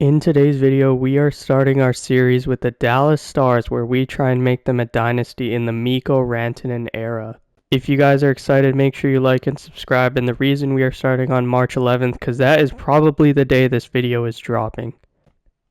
In today's video, we are starting our series with the Dallas Stars, where we try and make them a dynasty in the Mikko Rantanen era. If you guys are excited, make sure you like and subscribe, and the reason we are starting on March 11th, because that is probably the day this video is dropping.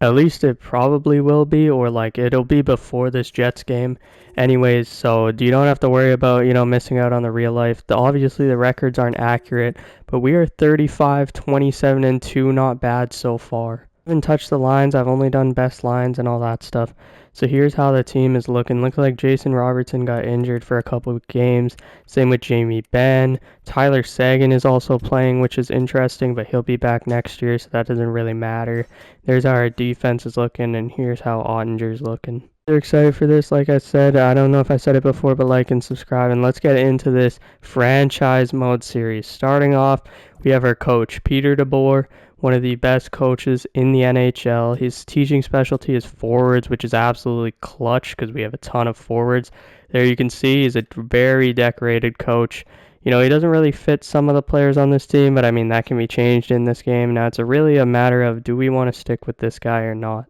At least it probably will be, or like it'll be before this Jets game. Anyways, so you don't have to worry about, missing out on the real life. Obviously the records aren't accurate, but we are 35, 27, and 2, not bad so far. I haven't touched the lines, I've only done best lines and all that stuff. So here's how the team is looking. Looks like Jason Robertson got injured for a couple of games. Same with Jamie Benn. Tyler Seguin is also playing, which is interesting, but he'll be back next year, so that doesn't really matter. There's how our defense is looking, and here's how Ottinger's looking. They're excited for this, like I said. I don't know if I said it before, but like and subscribe, and let's get into this franchise mode series. Starting off, we have our coach, Peter DeBoer, one of the best coaches in the NHL. His teaching specialty is forwards, which is absolutely clutch because we have a ton of forwards. There you can see he's a very decorated coach. He doesn't really fit some of the players on this team, but I mean, that can be changed in this game. Now, it's really a matter of, do we want to stick with this guy or not?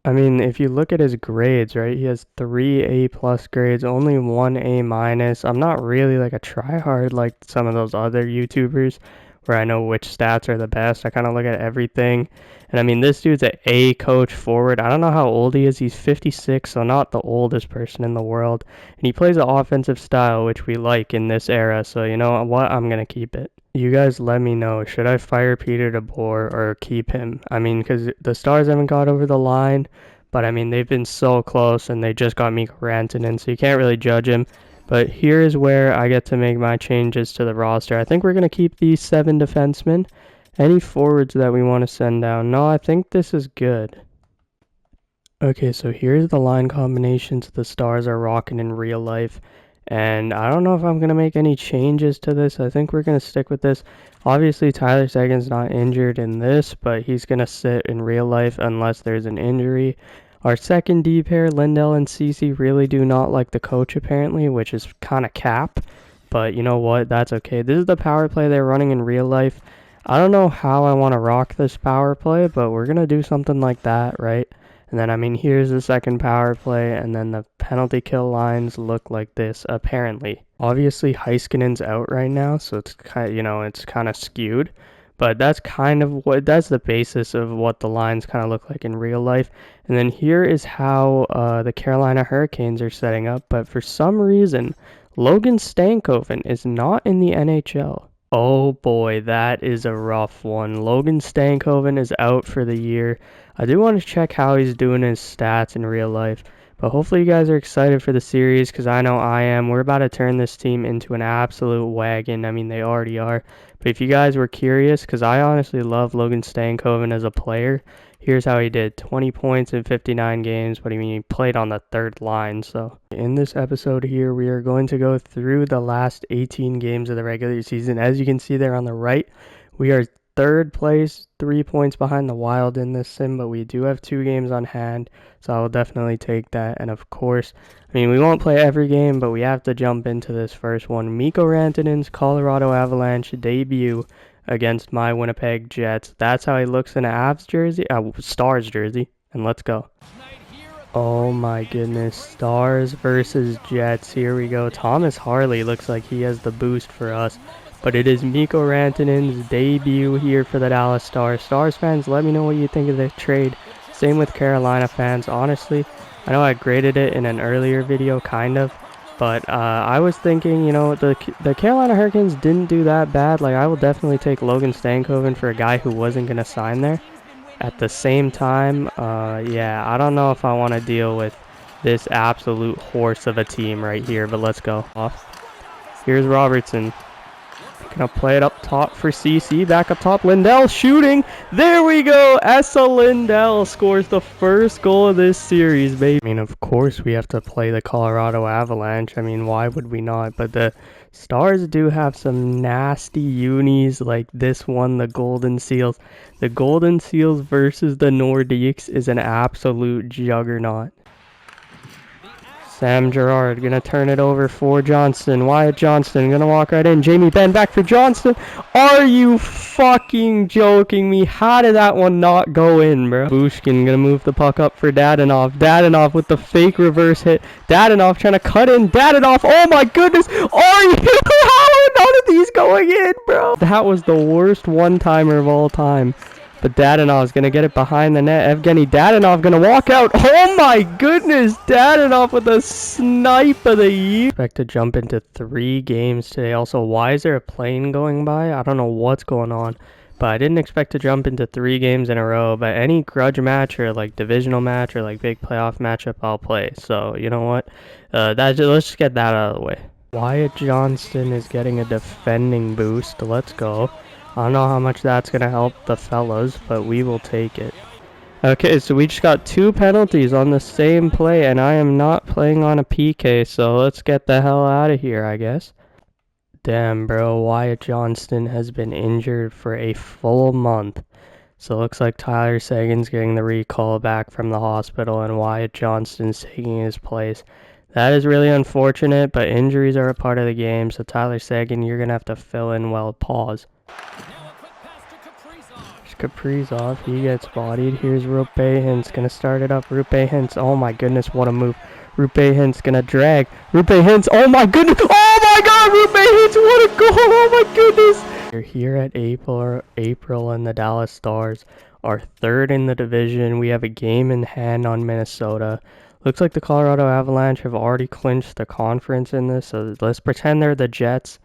I mean, if you look at his grades, right, he has 3 A+ grades, only 1 A-. I'm not really like a tryhard like some of those other YouTubers where I know which stats are the best. I kind of look at everything. And I mean, this dude's an A coach forward. I don't know how old he is. He's 56, so not the oldest person in the world. And he plays an offensive style, which we like in this era. So you know what? I'm going to keep it. You guys let me know. Should I fire Peter DeBoer or keep him? I mean, because the Stars haven't got over the line. But I mean, they've been so close, and they just got Mikko Rantanen, so you can't really judge him. But here is where I get to make my changes to the roster. I think we're going to keep these 7 defensemen. Any forwards that we want to send down? No, I think this is good. Okay, so here's the line combinations the Stars are rocking in real life. And I don't know if I'm going to make any changes to this. I think we're going to stick with this. Obviously, Tyler Seguin's not injured in this, but he's going to sit in real life unless there's an injury. Our second D pair, Lindell and Cece, really do not like the coach apparently, which is kind of cap. But you know what? That's okay. This is the power play they're running in real life. I don't know how I want to rock this power play, but we're going to do something like that, right? And then, I mean, here's the second power play, and then the penalty kill lines look like this, apparently. Obviously, Heiskanen's out right now, so it's kind of, it's kind of skewed. But that's that's the basis of what the lines kind of look like in real life. And then here is how the Carolina Hurricanes are setting up. But for some reason, Logan Stankoven is not in the NHL. Oh boy, that is a rough one. Logan Stankoven is out for the year. I do want to check how he's doing his stats in real life. But hopefully you guys are excited for the series, because I know I am. We're about to turn this team into an absolute wagon. I mean, they already are. But if you guys were curious, because I honestly love Logan Stankoven as a player, here's how he did. 20 points in 59 games, but I mean, he played on the third line. So in this episode here, we are going to go through the last 18 games of the regular season. As you can see there on the right, we are third place, 3 points behind the Wild in this sim, but we do have 2 games on hand, so I will definitely take that. And of course, I mean, we won't play every game, but we have to jump into this first one. Mikko Rantanen's Colorado Avalanche debut against my Winnipeg Jets. That's how he looks in an Avs jersey, Stars jersey, and let's go. Oh my goodness, Stars versus Jets. Here we go. Thomas Harley looks like he has the boost for us. But it is Mikko Rantanen's debut here for the Dallas Stars. Stars fans, let me know what you think of the trade. Same with Carolina fans. Honestly, I know I graded it in an earlier video, kind of. But I was thinking, the Carolina Hurricanes didn't do that bad. Like, I will definitely take Logan Stankoven for a guy who wasn't going to sign there. At the same time, yeah, I don't know if I want to deal with this absolute horse of a team right here. But let's go. Here's Robertson. Gonna play it up top for CC. Back up top. Lindell shooting. There we go. Esa Lindell scores the first goal of this series, baby. I mean, of course we have to play the Colorado Avalanche. I mean, why would we not? But the Stars do have some nasty unis like this one, the Golden Seals. The Golden Seals versus the Nordiques is an absolute juggernaut. Sam Gerard gonna turn it over for Johnston. Wyatt Johnston gonna walk right in. Jamie Benn back for Johnston. Are you fucking joking me? How did that one not go in, bro? Bushkin gonna move the puck up for Dadanov. Dadanov with the fake reverse hit. Dadanov trying to cut in. Dadanov. Oh my goodness. Are you? How are none of these going in, bro? That was the worst one-timer of all time. But Dadanov going to get it behind the net. Evgeny Dadanov going to walk out. Oh my goodness. Dadanov with a snipe of the year. Expect to jump into 3 games today. Also, why is there a plane going by? I don't know what's going on. But I didn't expect to jump into 3 games in a row. But any grudge match or like divisional match or like big playoff matchup, I'll play. So, you know what? Let's just get that out of the way. Wyatt Johnston is getting a defending boost. Let's go. I don't know how much that's going to help the fellas, but we will take it. Okay, so we just got 2 penalties on the same play, and I am not playing on a PK, so let's get the hell out of here, I guess. Damn, bro, Wyatt Johnston has been injured for a full month. So it looks like Tyler Seguin's getting the recall back from the hospital, and Wyatt Johnston's taking his place. That is really unfortunate, but injuries are a part of the game, so Tyler Seguin, you're going to have to fill in well. Pause. Kaprizov, he gets bodied. Here's Rupe Hintz, gonna start it up. Rupe Hintz, oh my goodness, what a move. Rupe Hintz gonna drag. Rupe Hintz, oh my goodness, oh my god, Rupe Hintz, what a goal, oh my goodness. We're here at April, and the Dallas Stars are 3rd in the division. We have a game in hand on Minnesota. Looks like the Colorado Avalanche have already clinched the conference in this, so let's pretend they're the Jets,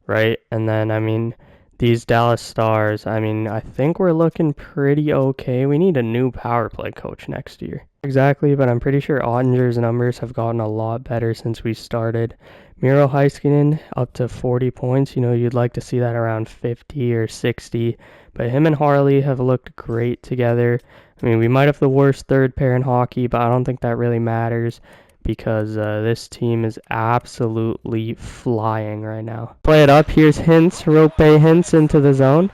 right? And then, I mean, these Dallas Stars, I mean, I think we're looking pretty okay. We need a new power play coach next year. Exactly, but I'm pretty sure Ottinger's numbers have gotten a lot better since we started. Miro Heiskanen up to 40 points. You know, you'd like to see that around 50 or 60. But him and Harley have looked great together. I mean, we might have the worst 3rd pair in hockey, but I don't think that really matters, because this team is absolutely flying right now. Play it up. Here's Hintz. Rupe Hintz into the zone.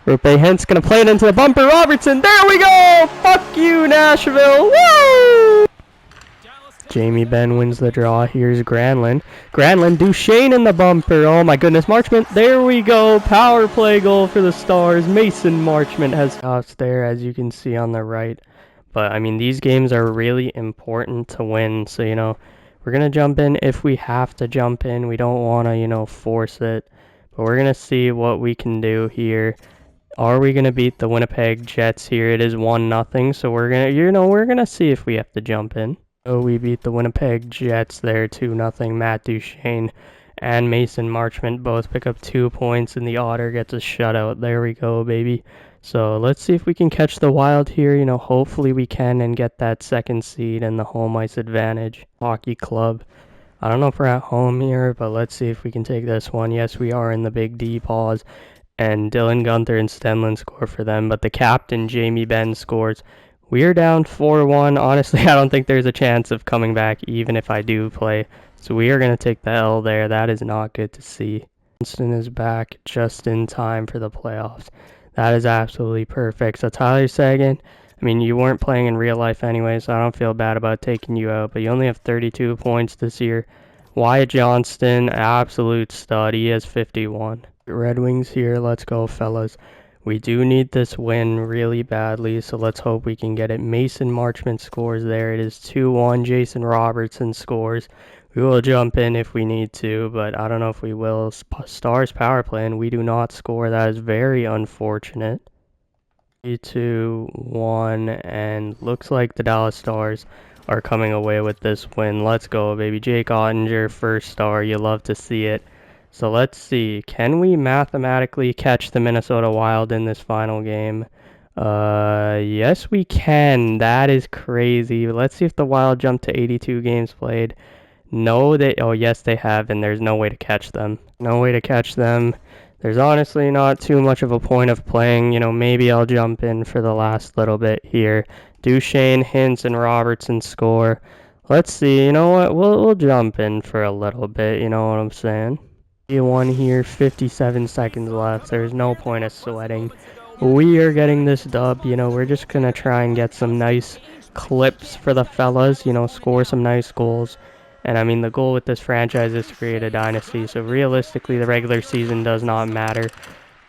Rupe Hintz going to play it into the bumper. Robertson. There we go. Fuck you, Nashville. Woo! Jamie Benn wins the draw. Here's Granlund. Granlund, Duchesne in the bumper. Oh my goodness. Marchment. There we go. Power play goal for the Stars. Mason Marchment has us there, as you can see on the right. But, I mean, these games are really important to win. So, you know, we're going to jump in if we have to jump in. We don't want to, you know, force it. But we're going to see what we can do here. Are we going to beat the Winnipeg Jets here? It is 1-0. So we're going to, you know, we're going to see if we have to jump in. So we beat the Winnipeg Jets there 2-0. Matt Duchesne and Mason Marchment both pick up 2 points, and the Otter gets a shutout. There we go, baby. So let's see if we can catch the Wild here. You know, hopefully we can and get that 2nd seed and the home ice advantage. Hockey Club. I don't know if we're at home here, but let's see if we can take this one. Yes, we are in the Big D. Pause. And Dylan Gunther and Stenlund score for them, but the captain, Jamie Benn, scores. We are down 4-1. Honestly, I don't think there's a chance of coming back, even if I do play. So we are going to take the L there. That is not good to see. Winston is back just in time for the playoffs. That is absolutely perfect. So Tyler Seguin, I mean, you weren't playing in real life anyway, so I don't feel bad about taking you out, but you only have 32 points this year. Wyatt Johnston, absolute stud. He has 51. Red Wings here. Let's go, fellas. We do need this win really badly, so let's hope we can get it. Mason Marchment scores there. It is 2-1. Jason Robertson scores. We will jump in if we need to, but I don't know if we will. Stars power play, and we do not score. That is very unfortunate. 3-2-1, and looks like the Dallas Stars are coming away with this win. Let's go, baby. Jake Ottinger, 1st star. You love to see it. So let's see. Can we mathematically catch the Minnesota Wild in this final game? Yes, we can. That is crazy. Let's see if the Wild jump to 82 games played. No, oh yes, they have, and there's no way to catch them. No way to catch them. There's honestly not too much of a point of playing. You know, maybe I'll jump in for the last little bit here. Duchesne, Hintz, and Robertson score. Let's see. You know what? We'll jump in for a little bit. You know what I'm saying? 1 here, 57 seconds left. There's no point of sweating. we are getting this dub. You know, we're just going to try and get some nice clips for the fellas, you know, score some nice goals. And I mean, the goal with this franchise is to create a dynasty. So realistically, the regular season does not matter.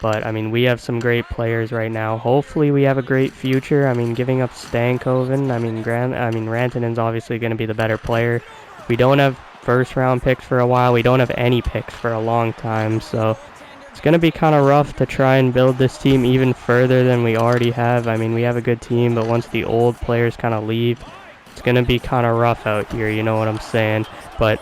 But I mean, we have some great players right now. Hopefully, we have a great future. I mean, giving up Stankoven. I mean, Rantanen's obviously going to be the better player. We don't have first-round picks for a while. We don't have any picks for a long time. So it's going to be kind of rough to try and build this team even further than we already have. I mean, we have a good team, but once the old players kind of leave, it's going to be kind of rough out here. You know what I'm saying? But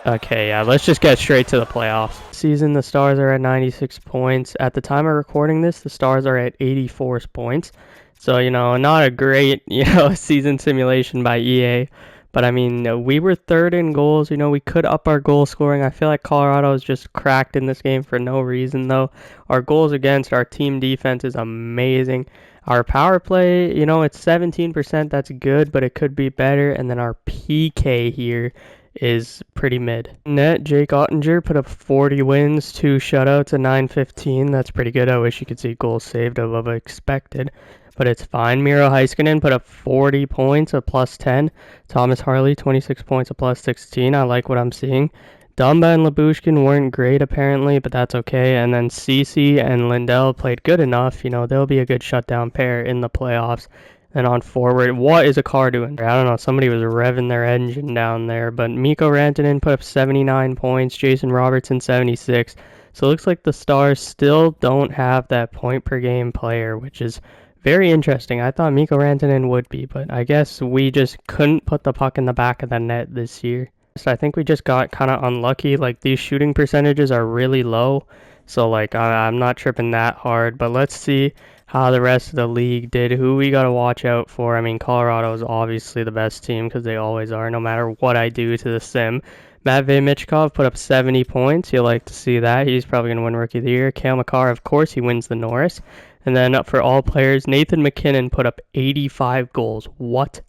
okay, yeah, let's just get straight to the playoffs. Season, the Stars are at 96 points. At the time of recording this, the Stars are at 84 points. So, you know, not a great, you know, season simulation by EA. But, I mean, we were third in goals. You know, we could up our goal scoring. I feel like Colorado is just cracked in this game for no reason, though. Our goals against, our team defense is amazing. Our power play, you know, it's 17%. That's good, but it could be better. And then our PK here is pretty mid. Net, Jake Ottinger put up 40 wins, 2 shutouts, and 915. That's pretty good. I wish you could see goals saved above expected, but it's fine. Miro Heiskanen put up 40 points, a plus 10. Thomas Harley, 26 points, a plus 16. I like what I'm seeing. Dumba and Labushkin weren't great apparently, but that's okay. And then Cece and Lindell played good enough. You know, they'll be a good shutdown pair in the playoffs. And on forward, what is a car doing? I don't know, somebody was revving their engine down there. But Mikko Rantanen put up 79 points, Jason Robertson 76. So it looks like the Stars still don't have that point per game player, which is very interesting. I thought Mikko Rantanen would be, but I guess we just couldn't put the puck in the back of the net this year. So I think we just got kind of unlucky. Like, these shooting percentages are really low. So, like, I'm not tripping that hard. But let's see how the rest of the league did, who we got to watch out for. I mean, Colorado is obviously the best team because they always are, no matter what I do to the sim. Matvey Michkov put up 70 points. You'll like to see that. He's probably going to win Rookie of the Year. Cale Makar, of course, he wins the Norris. And then up for all players, Nathan MacKinnon put up 85 goals. What?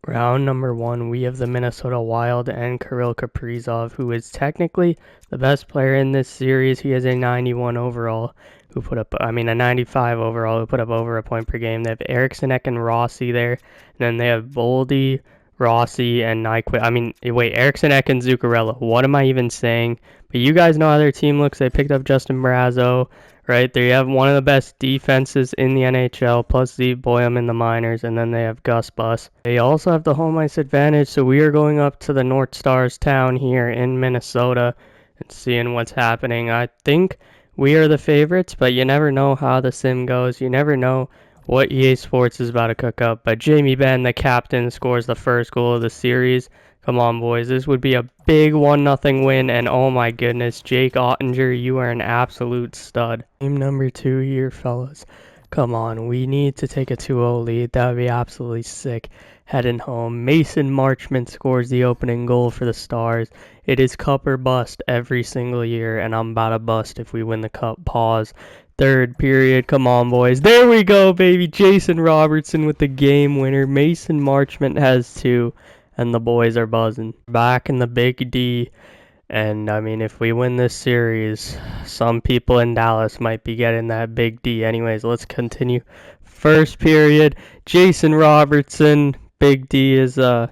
Round number 1, we have the Minnesota Wild and Kirill Kaprizov, who is technically the best player in this series. He has a 91 overall, who put up, a 95 overall, who put up over a point per game. They have Eriksson, Ek, and Rossi there. And then they have Boldy, Rossi, and Nyquist. Eriksson, Ek, and Zuccarello. What am I even saying? But you guys know how their team looks. They picked up Justin Brazeau. Right, there you have one of the best defenses in the NHL, plus Steve Boyum in the minors, and then they have Gus Bus. They also have the home ice advantage, so we are going up to the North Stars town here in Minnesota and seeing what's happening. I think we are the favorites, but you never know how the sim goes. You never know what EA Sports is about to cook up. But Jamie Benn, the captain, scores the first goal of the series. Come on, boys. This would be a big 1-0 win, and oh my goodness, Jake Ottinger, you are an absolute stud. Game number 2 here, fellas. Come on, we need to take a 2-0 lead. That would be absolutely sick. Heading home, Mason Marchment scores the opening goal for the Stars. It is cup or bust every single year, and I'm about to bust if we win the cup. Pause. Third period, come on, boys. There we go, baby. Jason Robertson with the game winner. Mason Marchment has 2. And the boys are buzzing. Back in the Big D. And, I mean, if we win this series, some people in Dallas might be getting that Big D. Anyways, let's continue. First period, Jason Robertson. Big D is, we're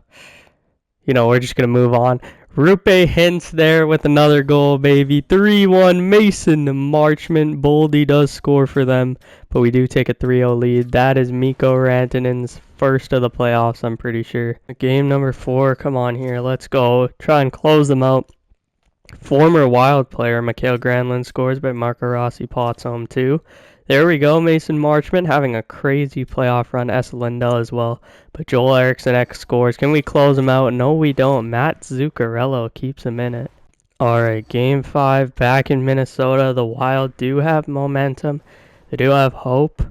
just going to move on. Rupe Hintz there with another goal, baby. 3-1 Mason Marchment. Boldy does score for them, but we do take a 3-0 lead. That is Mikko Rantanen's first of the playoffs, I'm pretty sure. Game number 4, come on here, let's go. Try and close them out. Former Wild player Mikael Granlund scores, but Marco Rossi pots home too. There we go, Mason Marchment having a crazy playoff run. Esa Lindell as well. But Joel Eriksson X scores. Can we close him out? No, we don't. Matt Zuccarello keeps him in it. Alright, Game 5 back in Minnesota. The Wild do have momentum. They do have hope.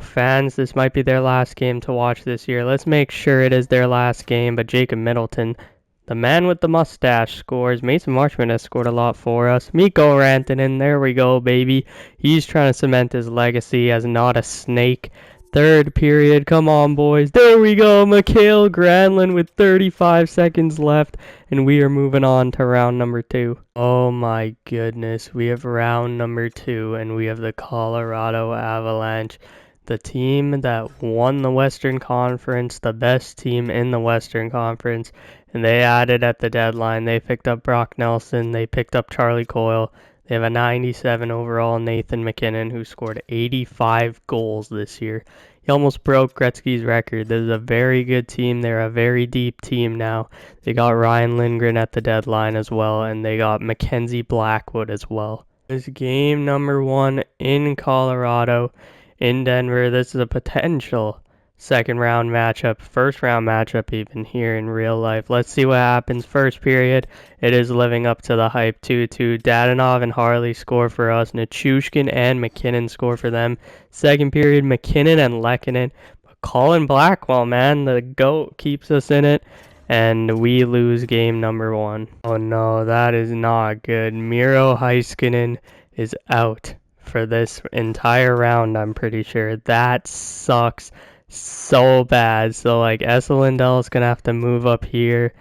Fans, this might be their last game to watch this year. Let's make sure it is their last game. But Jacob Middleton, the man with the mustache, scores. Mason Marchment has scored a lot for us. Mikko Rantanen, there we go, baby. He's trying to cement his legacy as not a snake. Third period, come on, boys. There we go. Mikhail Granlund with 35 seconds left, and we are moving on to round number 2. Oh my goodness, we have round number 2, and we have the Colorado Avalanche, the team that won the Western Conference, the best team in the Western Conference, and they added at the deadline. They picked up Brock Nelson, they picked up Charlie Coyle. They have a 97 overall Nathan MacKinnon, who scored 85 goals this year. He almost broke Gretzky's record. This is a very good team. They're a very deep team now. They got Ryan Lindgren at the deadline as well, and they got Mackenzie Blackwood as well. This is game number 1 in Colorado, in Denver. This is a potential second round matchup, first round matchup even here in real life. Let's see what happens. First period, it is living up to the hype. 2-2. Dadonov and Harley score for us. Nichushkin and MacKinnon score for them. Second period, MacKinnon and Lehkonen. But Colin Blackwell, man, the GOAT, keeps us in it. And we lose game number 1. Oh no, that is not good. Miro Heiskanen is out for this entire round, I'm pretty sure. That sucks so bad. So like Esa Lindell's gonna have to move up here.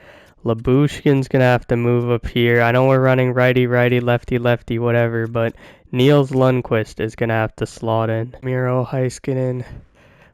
Labushkin's gonna have to move up here. I know we're running righty, lefty, whatever, but Niels Lundqvist is gonna have to slot in. Miro Heiskanen.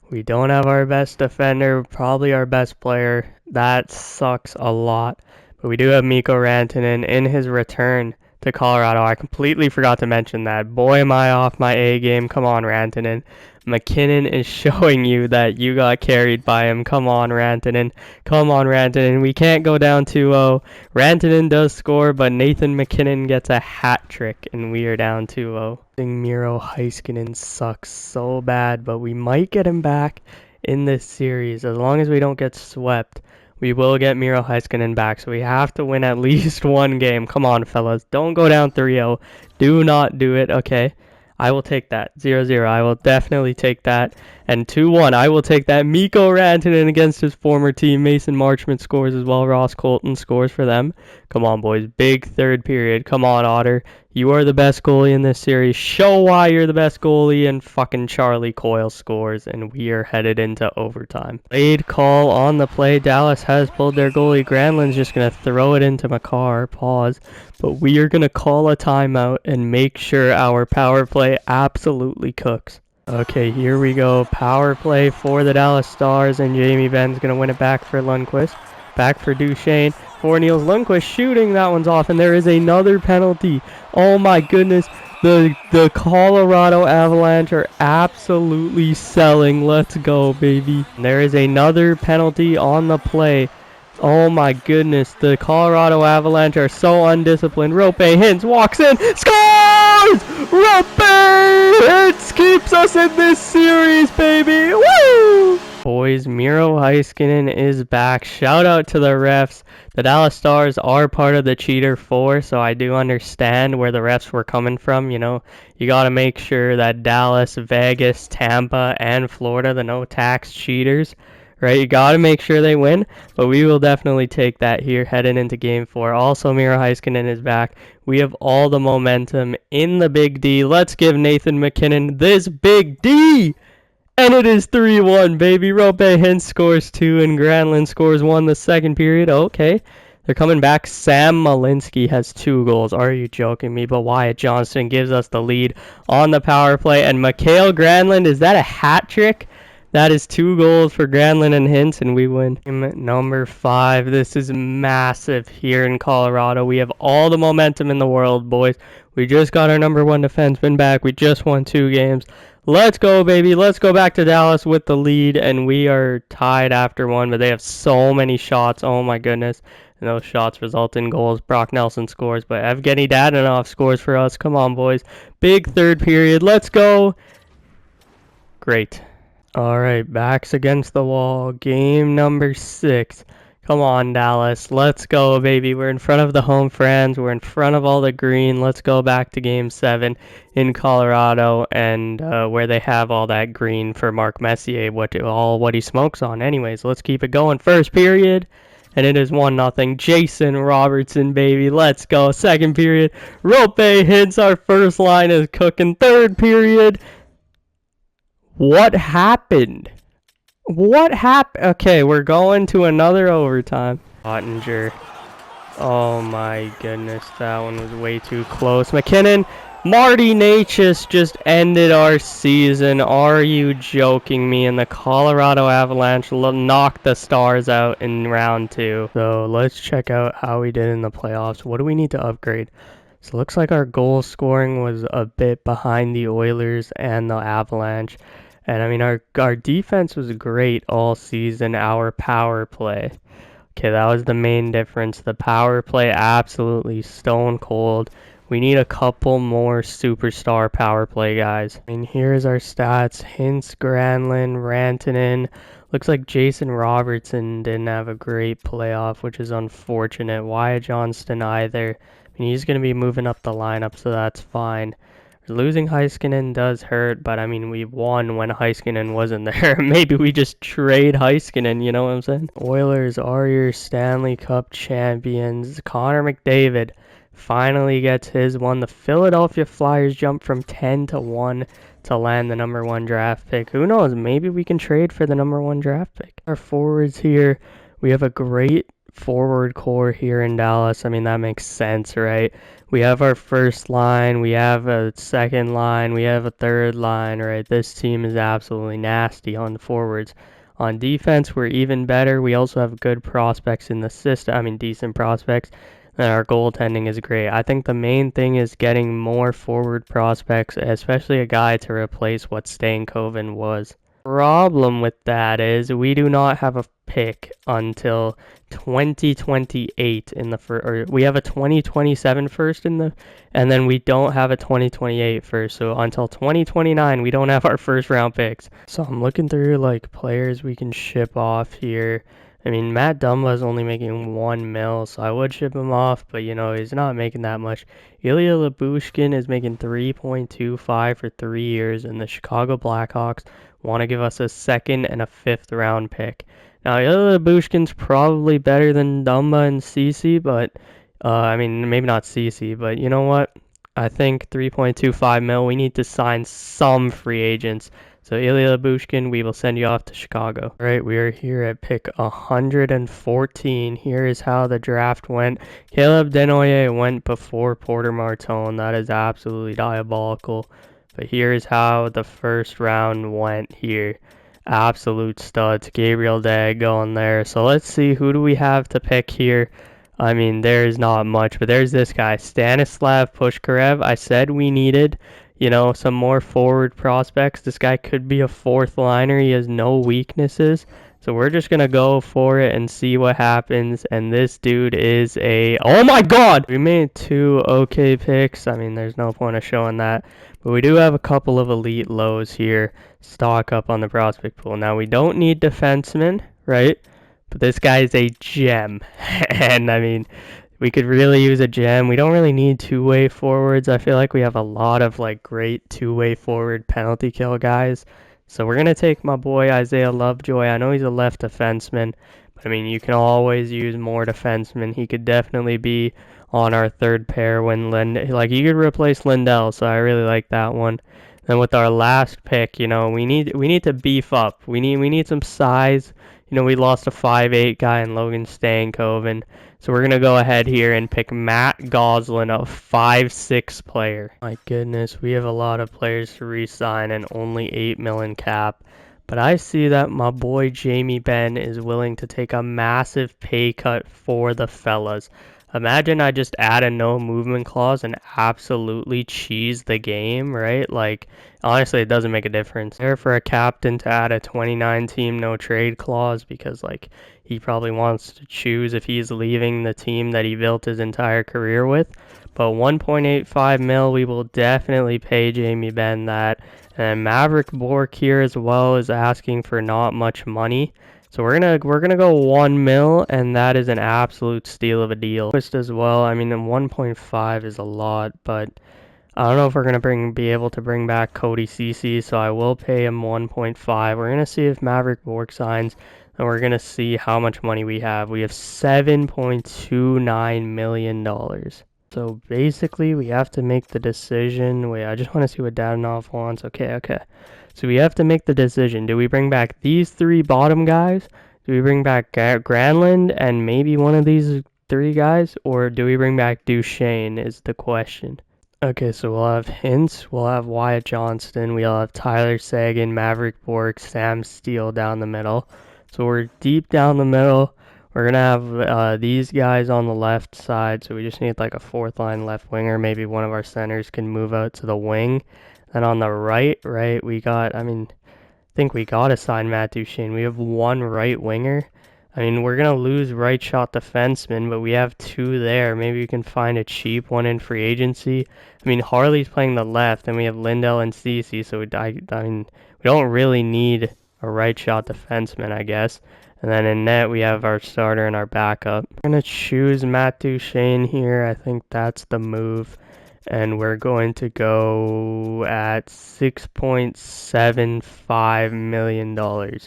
We don't have our best defender, probably our best player. That sucks a lot. But we do have Mikko Rantanen in his return to Colorado. I completely forgot to mention that. Boy, am I off my A game. Come on, Rantanen. MacKinnon is showing you that you got carried by him. Come on, Rantanen. Come on, Rantanen. We can't go down 2-0. Rantanen does score, but Nathan MacKinnon gets a hat trick, and we are down 2-0. Miro Heiskanen sucks so bad, but we might get him back in this series. As long as we don't get swept, we will get Miro Heiskanen back. So we have to win at least one game. Come on, fellas. Don't go down 3-0. Do not do it, okay? I will take that. 0-0. I will definitely take that. And 2-1. I will take that. Mikko Rantanen against his former team. Mason Marchment scores as well. Ross Colton scores for them. Come on, boys. Big third period. Come on, Otter. You are the best goalie in this series. Show why you're the best goalie. And fucking Charlie Coyle scores. And we are headed into overtime. Late call on the play. Dallas has pulled their goalie. Granlund's just going to throw it into Makar. Pause. But we are going to call a timeout and make sure our power play absolutely cooks. Okay, here we go. Power play for the Dallas Stars, and Jamie Benn's going to win it back for Lundqvist. Back for Duchesne. For Niels Lundqvist shooting. That one's off, and there is another penalty. Oh my goodness. The Colorado Avalanche are absolutely selling. Let's go, baby. And there is another penalty on the play. Oh my goodness, the Colorado Avalanche are so undisciplined. Rope Hintz walks in, scores! Rope Hintz keeps us in this series, baby! Woo! Boys, Miro Heiskanen is back. Shout out to the refs. The Dallas Stars are part of the Cheater 4, so I do understand where the refs were coming from. You know, you got to make sure that Dallas, Vegas, Tampa, and Florida, the no-tax cheaters, right? You got to make sure they win, but we will definitely take that here heading into Game 4. Also, Miro Heiskanen is back. We have all the momentum in the Big D. Let's give Nathan MacKinnon this Big D! And it is 3-1, baby. Rope Hintz scores 2, and Granlund scores 1 the second period. Okay. They're coming back. Sam Malinsky has 2 goals. Are you joking me? But Wyatt Johnston gives us the lead on the power play. And Mikhail Granlund, is that a hat trick? That is 2 goals for Granlund and Hintz, and we win. Number 5. This is massive here in Colorado. We have all the momentum in the world, boys. We just got our number 1 defenseman back. We just won 2 games. Let's go, baby. Let's go back to Dallas with the lead, and we are tied after 1, but they have so many shots. Oh, my goodness. And those shots result in goals. Brock Nelson scores, but Evgeny Dadonov scores for us. Come on, boys. Big third period. Let's go. Great. All right, backs against the wall. Game number 6. Come on, Dallas. Let's go, baby. We're in front of the home fans. We're in front of all the green. Let's go back to Game 7 in Colorado, and where they have all that green for Mark Messier, what he smokes on. Anyways, let's keep it going. First period, and it is 1-0. Jason Robertson, baby. Let's go. Second period, Rope Hintz. Our first line is cooking. Third period, What happened? What happened? Okay, we're going to another overtime. Ottinger. Oh my goodness, that one was way too close. McKinnon, Marty Necas just ended our season. Are you joking me? And the Colorado Avalanche knocked the Stars out in round 2. So let's check out how we did in the playoffs. What do we need to upgrade? So it looks like our goal scoring was a bit behind the Oilers and the Avalanche. And I mean, our defense was great all season. Our power play. Okay, that was the main difference. The power play absolutely stone cold. We need a couple more superstar power play guys. And here's our stats. Hintz, Granlund, Rantanen. Looks like Jason Robertson didn't have a great playoff, which is unfortunate. Wyatt Johnston either. I mean, he's going to be moving up the lineup, so that's fine. Losing Heiskanen does hurt, but I mean, we won when Heiskanen wasn't there. Maybe we just trade Heiskanen, you know what I'm saying? Oilers are your Stanley Cup champions. Connor McDavid finally gets his one. The Philadelphia Flyers jump from 10 to 1 to land the #1 draft pick. Who knows? Maybe we can trade for the #1 draft pick. Our forwards here, we have a great forward core here in Dallas. I mean, that makes sense, right? We have our first line, we have a second line, we have a third line, right? This team is absolutely nasty on the forwards. On defense, we're even better. We also have good prospects in the system. I mean, decent prospects. And our goaltending is great. I think the main thing is getting more forward prospects, especially a guy to replace what Stankoven was. Problem with that is we do not have a pick until 2028 in the first, or we have a 2027 first in the, and then we don't have a 2028 first. So until 2029, we don't have our first round picks. So I'm looking through like players we can ship off here. I mean, Matt Dumba is only making $1 million, so I would ship him off, but you know, he's not making that much. Ilya Lyubushkin is making 3.25 for 3 years, and the Chicago Blackhawks want to give us a 2nd and a 5th round pick. Now, Ilya Lyubushkin's probably better than Dumba and Ceci, but, I mean, maybe not Ceci, but you know what? I think 3.25 mil, we need to sign some free agents. So Ilya Lyubushkin, we will send you off to Chicago. All right, we are here at pick 114. Here is how the draft went. Caleb Denoyer went before Porter Martone. That is absolutely diabolical. But here's how the first round went here. Absolute studs. Gabriel Day going there. So let's see, who do we have to pick here? I mean, there's not much, but there's this guy, Stanislav Pushkarev. I said we needed, you know, some more forward prospects. This guy could be a 4th liner. He has no weaknesses. So we're just going to go for it and see what happens. And this dude is a... Oh my god! We made 2 okay picks. I mean, there's no point of showing that. But we do have a couple of elite lows here. Stock up on the prospect pool. Now, we don't need defensemen, right? But this guy is a gem. And, I mean, we could really use a gem. We don't really need two-way forwards. I feel like we have a lot of, like, great two-way forward penalty kill guys. So we're going to take my boy Isaiah Lovejoy. I know he's a left defenseman. But, I mean, you can always use more defensemen. He could definitely be on our third pair when he could replace Lindell. So I really like that one. Then with our last pick, you know, we need to beef up. We need some size. You know, we lost a 5'8" guy in Logan Stankoven. So we're going to go ahead here and pick Matt Goslin, a 5'6" player. My goodness, we have a lot of players to re-sign and only $8 million cap. But I see that my boy Jamie Benn is willing to take a massive pay cut for the fellas. Imagine I just add a no movement clause and absolutely cheese the game, right? Like, honestly, it doesn't make a difference. There for a captain to add a 29 team no trade clause because, like, he probably wants to choose if he's leaving the team that he built his entire career with. But 1.85 mil, we will definitely pay Jamie Benn that. And Maverick Bork here as well is asking for not much money. So we're gonna go 1 mil, and that is an absolute steal of a deal. Twist as well. I mean, 1.5 is a lot, but I don't know if we're gonna be able to bring back Cody Ceci. So I will pay him 1.5. We're gonna see if Maverick Bork signs, and we're gonna see how much money we have. We have $7.29 million. So basically, we have to make the decision. Wait, I just want to see what Dadanov wants. Okay. So we have to make the decision. Do we bring back these 3 bottom guys? Do we bring back Granlund and maybe one of these 3 guys? Or do we bring back Duchesne is the question. Okay, so we'll have Hintz, we'll have Wyatt Johnston, we'll have Tyler Seguin, Maverick Bork, Sam Steele down the middle. So we're deep down the middle. We're going to have these guys on the left side, so we just need like a 4th line left winger. Maybe one of our centers can move out to the wing. Then on the right, we got, I think we got to sign Matt Duchesne. We have 1 right winger. We're going to lose right shot defenseman, but we have 2 there. Maybe we can find a cheap one in free agency. Harley's playing the left, and we have Lindell and Cece, so we don't really need a right shot defenseman, I guess. And then in net, we have our starter and our backup. We're going to choose Matt Duchesne here. I think that's the move. And we're going to go at $6.75 million. So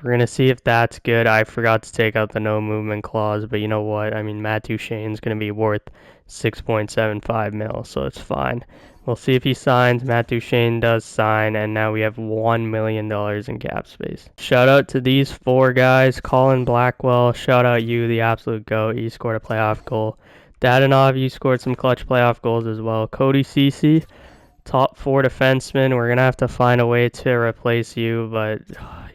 we're going to see if that's good. I forgot to take out the no movement clause, but you know what? Matt Duchesne's going to be worth 6.75 mil, so it's fine. We'll see if he signs. Matt Duchesne does sign, and now we have $1 million in cap space. Shout out to these 4 guys. Colin Blackwell, shout out you, the absolute GOAT. You scored a playoff goal. Dadonov, you scored some clutch playoff goals as well. Cody Cece, top 4 defenseman. We're going to have to find a way to replace you, but,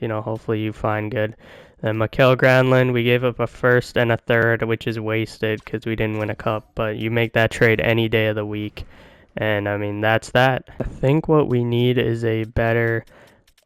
hopefully you find good. Then Mikael Granlund, we gave up a 1st and a 3rd, which is wasted because we didn't win a cup, but you make that trade any day of the week. And, that's that. I think what we need is a better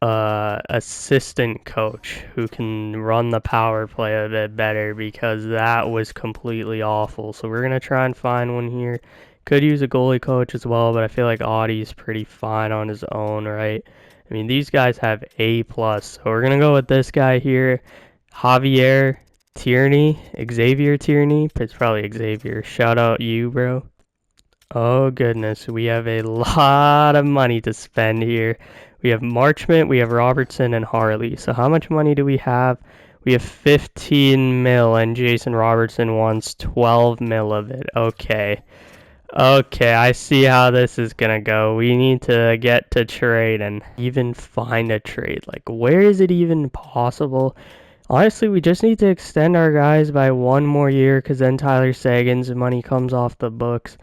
assistant coach who can run the power play a bit better, because that was completely awful. So we're going to try and find one here. Could use a goalie coach as well, but I feel like Audie's pretty fine on his own, right? These guys have A+, so we're going to go with this guy here, Xavier Tierney. It's probably Xavier. Shout out you, bro. Oh goodness, we have a lot of money to spend here. We have Marchment, we have Robertson, and Harley. So how much money do we have? We have 15 mil, and Jason Robertson wants 12 mil of it. Okay, I see how this is gonna go. We need to get to trade and even find a trade. Like, where is it even possible? Honestly, we just need to extend our guys by 1 more year, because then Tyler Seguin's money comes off the books.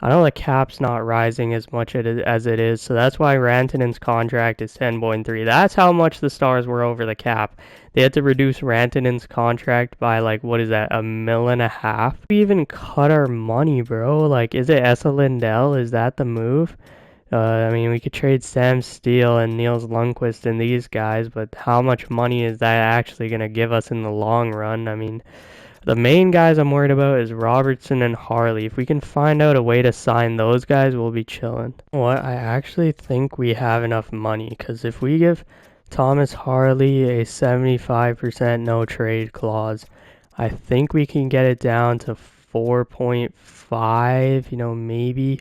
I know the cap's not rising as much as it is, so that's why Rantanen's contract is 10.3. That's how much the Stars were over the cap. They had to reduce Rantanen's contract by, $1.5 million? We even cut our money, bro. Is it Esa Lindell? Is that the move? We could trade Sam Steele and Niels Lundqvist and these guys, but how much money is that actually going to give us in the long run? The main guys I'm worried about is Robertson and Harley. If we can find out a way to sign those guys, we'll be chilling. I actually think we have enough money, because if we give Thomas Harley a 75% no trade clause, I think we can get it down to 4.5, maybe.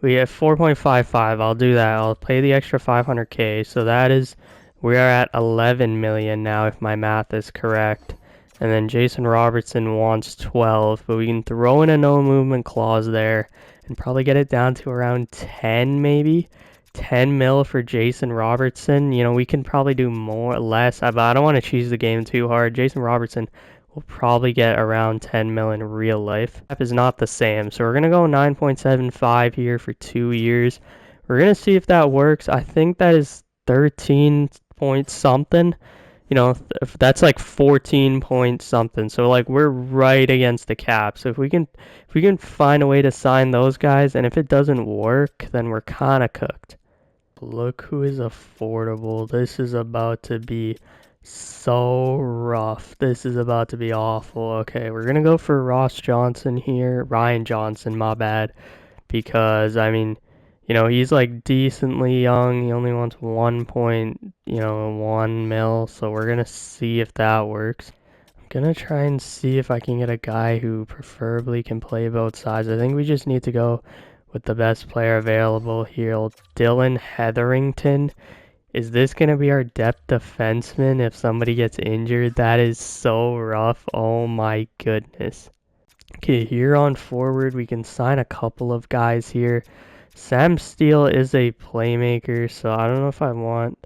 We have 4.55. I'll do that. I'll pay the extra 500K. So we are at 11 million now, if my math is correct. And then Jason Robertson wants 12, but we can throw in a no movement clause there and probably get it down to around 10, maybe 10 mil for Jason Robertson. We can probably do less, but I don't want to cheese the game too hard. Jason Robertson will probably get around 10 mil in real life. That is not the same, so we're going to go 9.75 here for 2 years. We're going to see if that works. I think that is 13 point something. If that's 14 point something. So we're right against the cap. So if we can find a way to sign those guys, and if it doesn't work, then we're kind of cooked. Look who is affordable. This is about to be so rough. This is about to be awful. Okay, we're going to go for Ryan Johnson, my bad. Because, he's decently young. He only wants 1 mil. So we're going to see if that works. I'm going to try and see if I can get a guy who preferably can play both sides. I think we just need to go with the best player available here. Dylan Hetherington. Is this going to be our depth defenseman if somebody gets injured? That is so rough. Oh my goodness. Okay, here on forward, we can sign a couple of guys here. Sam Steele is a playmaker, so I don't know if I want...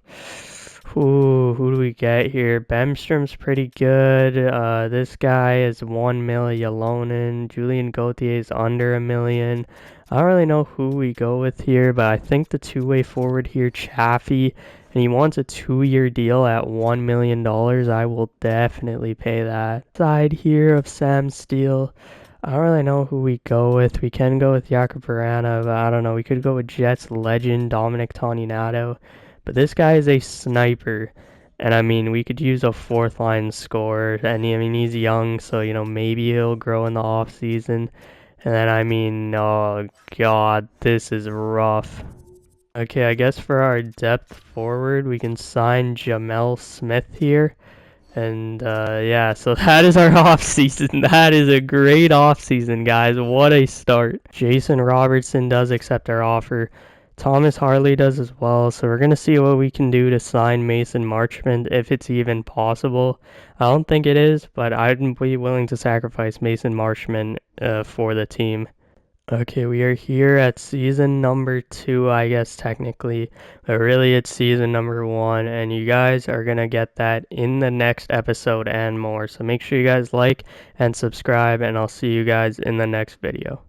Ooh, who do we get here? Bemstrom's pretty good. This guy is 1 million. Yalonen. Julian Gauthier is under 1 million. I don't really know who we go with here, but I think the two-way forward here, Chaffee, and he wants a 2-year deal at $1 million. I will definitely pay that. Side here of Sam Steele. I don't really know who we go with. We can go with Jakob Verana, but I don't know. We could go with Jets legend Dominic Toninato. But this guy is a sniper. And I mean, we could use a fourth line scorer. And I mean, he's young, so maybe he'll grow in the off season. And then I mean, oh god, this is rough. Okay, I guess for our depth forward, we can sign Jamel Smith here. And yeah, so that is our off season. That is a great off season, guys. What a start. Jason Robertson does accept our offer. Thomas Harley does as well, so we're going to see what we can do to sign Mason Marchment, if it's even possible. I don't think it is, but I'd be willing to sacrifice Mason Marchment for the team. Okay, we are here at season number 2, I guess, technically, but really it's season number 1, and you guys are going to get that in the next episode and more. So make sure you guys like and subscribe, and I'll see you guys in the next video.